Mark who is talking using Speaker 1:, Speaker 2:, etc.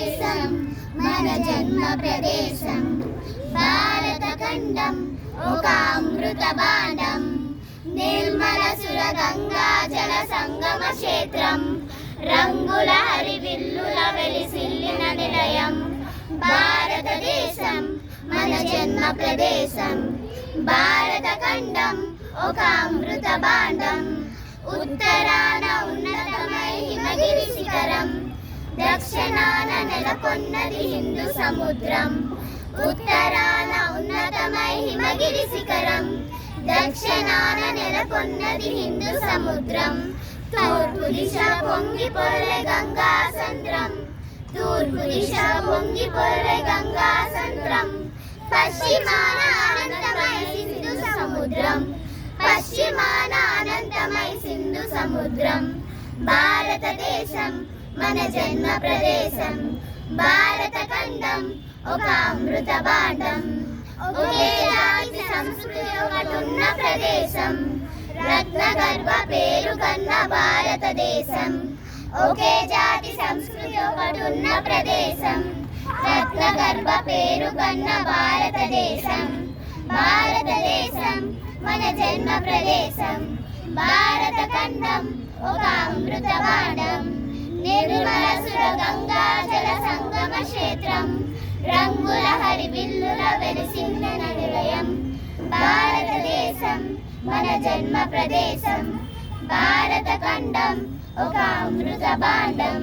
Speaker 1: ప్రదేశం మన జన్మ ప్రదేశం. భారతఖండం ఒక అమృత భాండం, నిర్మల సుర గంగా జల సంగమ క్షేత్రం, రంగుల హరివిల్లుల వెలిసిల్లిన నిలయం. భారతదేశం మన జన్మ ప్రదేశం. భారతఖండం ఒక అమృత భాండం, ఉత్తరాన ఉన్నతమై హిమగిరి శిఖరం, దక్షిణాన నెలకొన్నది హిందూ సముద్రం. ఉత్తరాన ఉన్నతమై హిమగిరి శిఖరం, దక్షిణాన నెలకొన్నది హిందూ సముద్రం. తూర్పు దిశ పొంగి పొర్లే గంగా సంద్రం, తూర్పు దిశ పొంగి పొర్లే గంగా సంద్రం. పశ్చిమాన అనంతమై సింధు సముద్రం, పశ్చిమాన అనంతమై సింధు సముద్రం. భారతదేశం మన జన్మ ప్రదేశం. భారతఖండం ఒక అమృత భాండం, ఒకే జాతి సంస్కృతి ఒకటున్న ప్రదేశం, రత్నగర్భ పేరు కన్న భారతదేశం. ఒకే జాతి సంస్కృతి ఒకటున్న ప్రదేశం, రత్నగర్భ పేరు కన్న భారతదేశం. భారతదేశం మన జన్మ ప్రదేశం. భారతఖండం ఒక అమృత భాండం, నిర్మల సుర గంగా జల సంగమ క్షేత్రం, రంగుల హరివిల్లుల వెలిసిల్లిన నిలయం. భారతదేశం మన జన్మ ప్రదేశం. భారతఖండం ఒక అమృత భాండం.